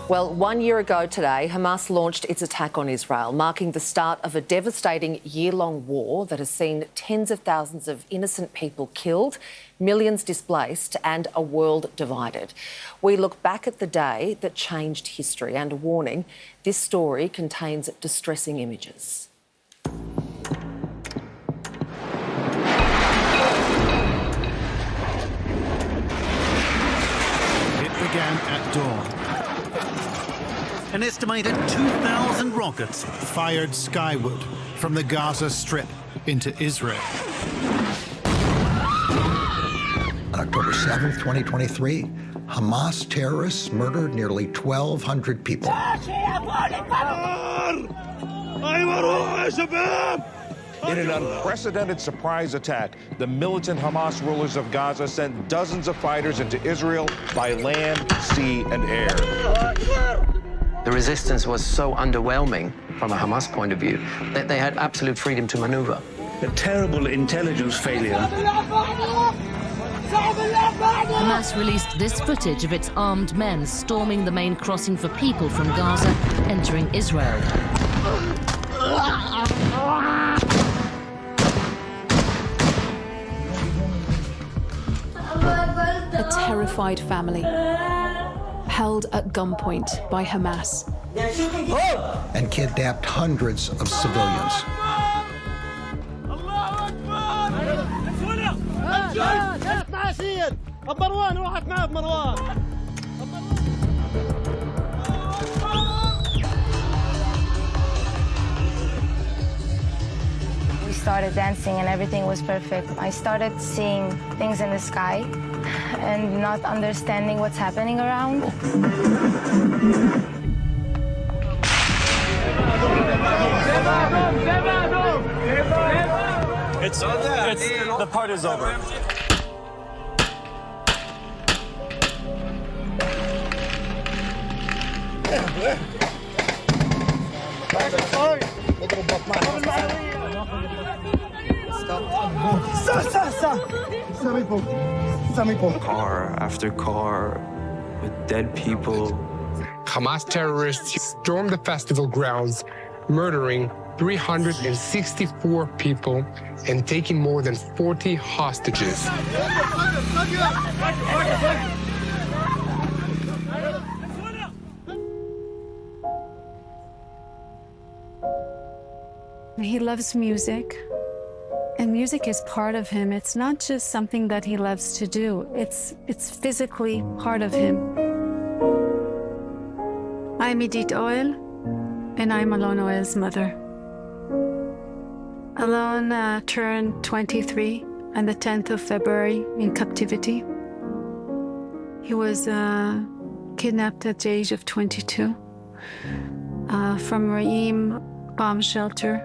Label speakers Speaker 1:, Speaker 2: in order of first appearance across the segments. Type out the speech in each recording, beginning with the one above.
Speaker 1: Well, 1 year ago today, Hamas launched its attack on Israel, marking the start of a devastating year-long war that has seen tens of thousands of innocent people killed, millions displaced and a world divided. We look back at the day that changed history and a warning, this story contains distressing images.
Speaker 2: It began at dawn. An estimated 2,000 rockets fired skyward from the Gaza Strip into Israel.
Speaker 3: On October 7th, 2023, Hamas terrorists murdered nearly 1,200 people.
Speaker 4: In an unprecedented surprise attack, the militant Hamas rulers of Gaza sent dozens of fighters into Israel by land, sea, and air.
Speaker 5: The resistance was so underwhelming from a Hamas point of view that they had absolute freedom to maneuver.
Speaker 6: A terrible intelligence failure.
Speaker 7: Hamas released this footage of its armed men storming the main crossing for people from Gaza entering Israel.
Speaker 8: A terrified family, held at gunpoint by Hamas.
Speaker 3: And kidnapped hundreds of civilians.
Speaker 9: We started dancing and everything was perfect. I started seeing things in the sky and not understanding what's happening around.
Speaker 10: The part is over.
Speaker 11: Car after car with dead people.
Speaker 12: Hamas terrorists stormed the festival grounds, murdering 364 people and taking more than 40 hostages.
Speaker 8: He loves music, and music is part of him. It's not just something that he loves to do. It's physically part of him. I'm Edith Oil, and I'm Alon Oil's mother. Alon turned 23 on the 10th of February in captivity. He was kidnapped at the age of 22 from Re'im bomb shelter.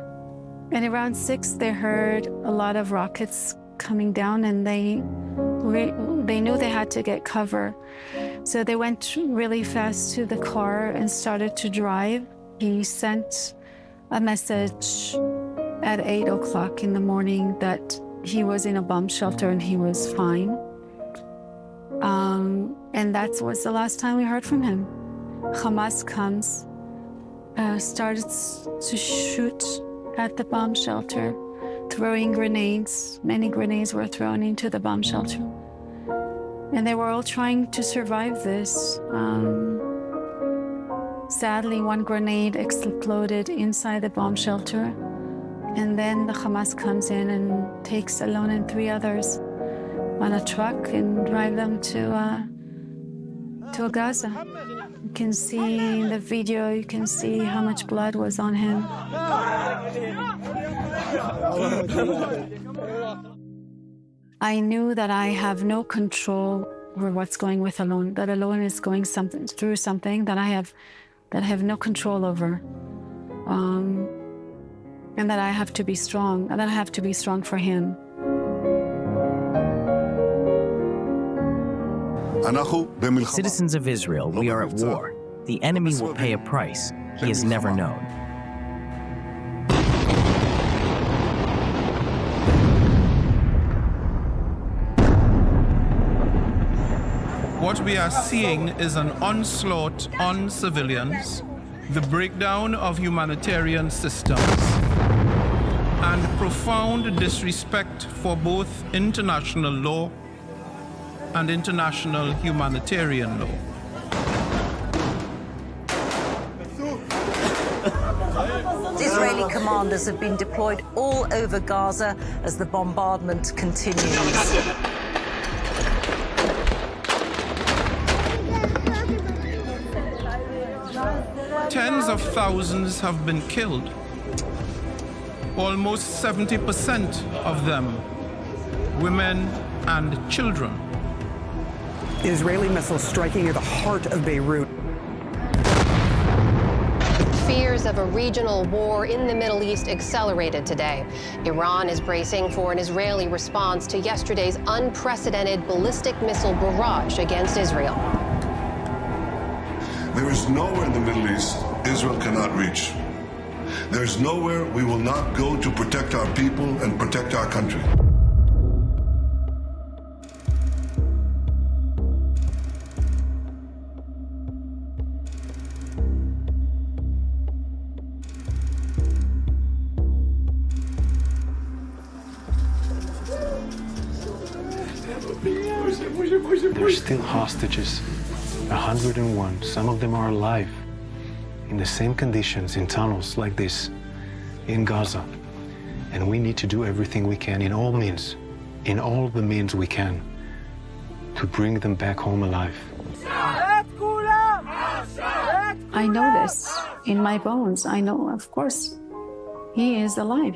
Speaker 8: And around 6, they heard a lot of rockets coming down, and they knew they had to get cover. So they went really fast to the car and started to drive. He sent a message at 8 o'clock in the morning that he was in a bomb shelter and he was fine. And that was the last time we heard from him. Hamas comes, started to shoot at the bomb shelter, throwing grenades. Many grenades were thrown into the bomb shelter. And they were all trying to survive this. Sadly, one grenade exploded inside the bomb shelter. And then the Hamas comes in and takes Alon and 3 others on a truck and drive them to Gaza. You can see in the video, you can see how much blood was on him. I knew that I have no control over what's going with Alon, that Alon is going through something that I have no control over. And that I have to be strong, and that I have to be strong for him.
Speaker 13: Citizens of Israel, we are at war. The enemy will pay a price he has never known.
Speaker 14: what we are seeing is an onslaught on civilians, the breakdown of humanitarian systems, and profound disrespect for both international law and international humanitarian law.
Speaker 15: Israeli commanders have been deployed all over Gaza as the bombardment continues.
Speaker 14: Tens of thousands have been killed. Almost 70% of them women and children.
Speaker 16: Israeli missiles striking at the heart of Beirut.
Speaker 17: Fears of a regional war in the Middle East accelerated today. Iran is bracing for an Israeli response to yesterday's unprecedented ballistic missile barrage against Israel.
Speaker 18: There is nowhere in the Middle East Israel cannot reach. There is nowhere we will not go to protect our people and protect our country.
Speaker 11: There's still hostages, 101. Some of them are alive, in the same conditions, in tunnels like this, in Gaza. And we need to do everything we can, in all the means we can, to bring them back home alive.
Speaker 8: I know this in my bones. I know, of course, he is alive.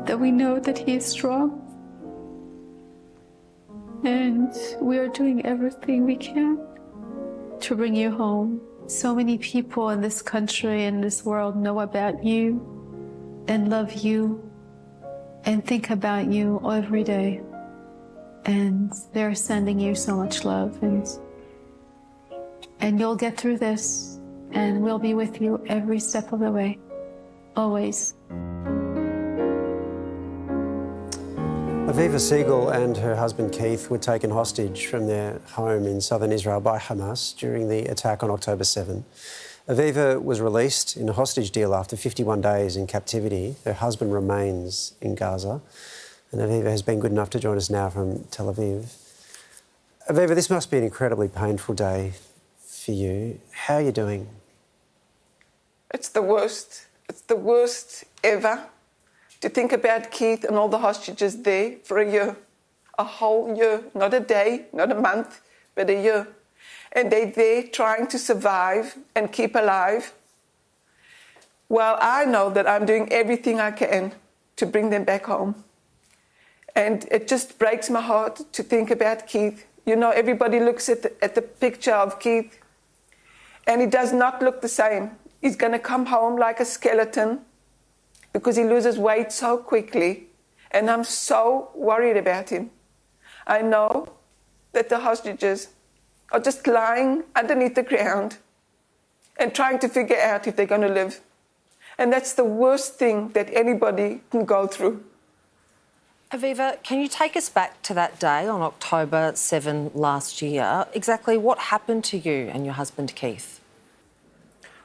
Speaker 8: That we know that he is strong. And we are doing everything we can to bring you home. So many people in this country and this world know about you and love you and think about you every day. And they're sending you so much love. And you'll get through this, and we'll be with you every step of the way, always.
Speaker 19: Aviva Siegel and her husband Keith were taken hostage from their home in southern Israel by Hamas during the attack on October 7. Aviva was released in a hostage deal after 51 days in captivity. Her husband remains in Gaza. And Aviva has been good enough to join us now from Tel Aviv. Aviva, this must be an incredibly painful day for you. How are you doing?
Speaker 20: It's the worst. It's the worst ever. To think about Keith and all the hostages there for a year, a whole year, not a day, not a month, but a year. And they're there trying to survive and keep alive. Well, I know that I'm doing everything I can to bring them back home. And it just breaks my heart to think about Keith. You know, everybody looks at the picture of Keith, and he does not look the same. He's going to come home like a skeleton, because he loses weight so quickly, and I'm so worried about him. I know that the hostages are just lying underneath the ground and trying to figure out if they're going to live. And that's the worst thing that anybody can go through.
Speaker 1: Aviva, can you take us back to that day on October 7 last year? Exactly what happened to you and your husband Keith?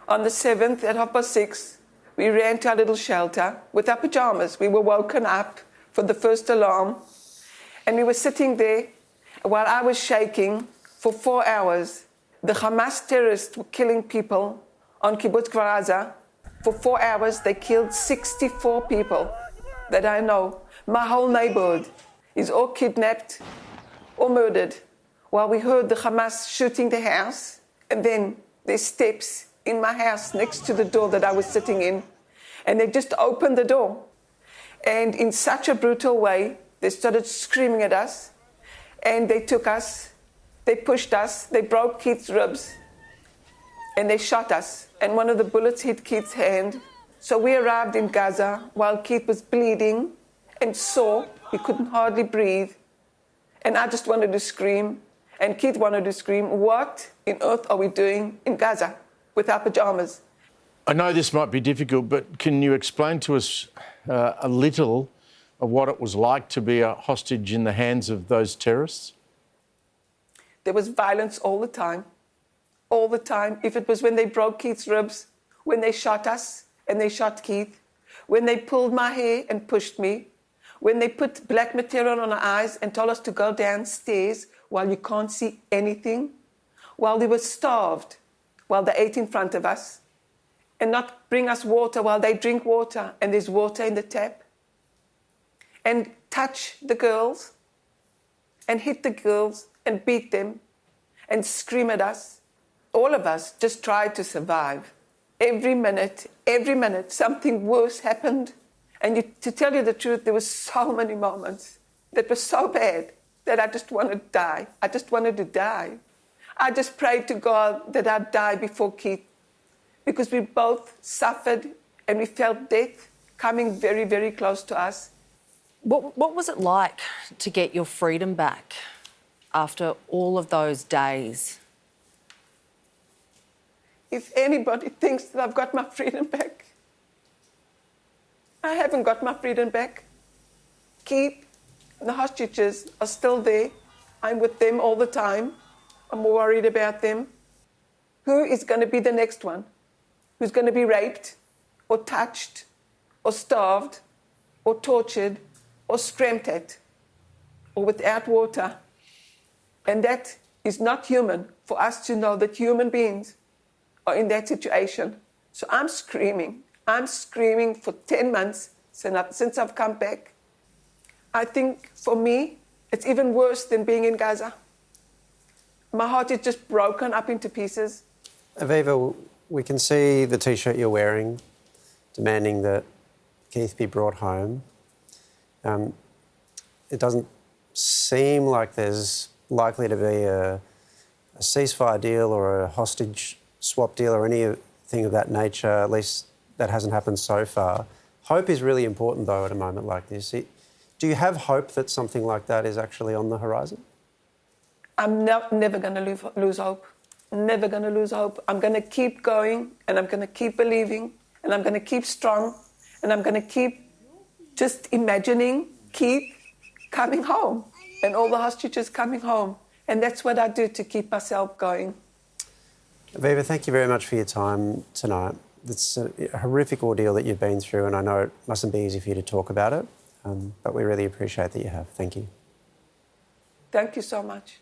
Speaker 20: On the 7th at 6:30, we ran to our little shelter with our pyjamas. We were woken up for the first alarm, and we were sitting there while I was shaking for 4 hours. The Hamas terrorists were killing people on Kibbutz Gaza. For 4 hours, they killed 64 people that I know. My whole neighborhood is all kidnapped or murdered, while we heard the Hamas shooting the house, and then there's steps in my house next to the door that I was sitting in, and they just opened the door. And in such a brutal way, they started screaming at us, and they took us, they pushed us, they broke Keith's ribs, and they shot us. And one of the bullets hit Keith's hand. So we arrived in Gaza while Keith was bleeding and sore. He couldn't hardly breathe. And I just wanted to scream, and Keith wanted to scream. What on earth are we doing in Gaza with our pyjamas?
Speaker 21: I know this might be difficult, but can you explain to us a little of what it was like to be a hostage in the hands of those terrorists?
Speaker 20: There was violence all the time. All the time. If it was when they broke Keith's ribs, when they shot us and they shot Keith, when they pulled my hair and pushed me, when they put black material on our eyes and told us to go downstairs while you can't see anything, while they were starved, while they ate in front of us, and not bring us water while they drink water and there's water in the tap, and touch the girls and hit the girls and beat them and scream at us. All of us just tried to survive. Every minute, something worse happened. And to tell you the truth, there were so many moments that were so bad that I just wanted to die. I just wanted to die. I just prayed to God that I'd die before Keith, because we both suffered and we felt death coming very, very close to us.
Speaker 1: What was it like to get your freedom back after all of those days?
Speaker 20: If anybody thinks that I've got my freedom back, I haven't got my freedom back. Keith and the hostages are still there. I'm with them all the time. I'm worried about them. Who is going to be the next one? Who's going to be raped or touched or starved or tortured or screamed at or without water? And that is not human for us to know that human beings are in that situation. So I'm screaming. I'm screaming for 10 months since I've come back. I think for me, it's even worse than being in Gaza. My heart is just broken up into pieces.
Speaker 19: Aviva, we can see the T-shirt you're wearing, demanding that Keith be brought home. It doesn't seem like there's likely to be a ceasefire deal or a hostage swap deal or anything of that nature, at least that hasn't happened so far. Hope is really important, though, at a moment like this. Do you have hope that something like that is actually on the horizon?
Speaker 20: I'm never going to lose hope. Never going to lose hope. I'm going to keep going, and I'm going to keep believing, and I'm going to keep strong, and I'm going to keep just imagining Keith coming home and all the hostages coming home. And that's what I do to keep myself going.
Speaker 19: Aviva, thank you very much for your time tonight. It's a horrific ordeal that you've been through, and I know it mustn't be easy for you to talk about it, but we really appreciate that you have. Thank you.
Speaker 20: Thank you so much.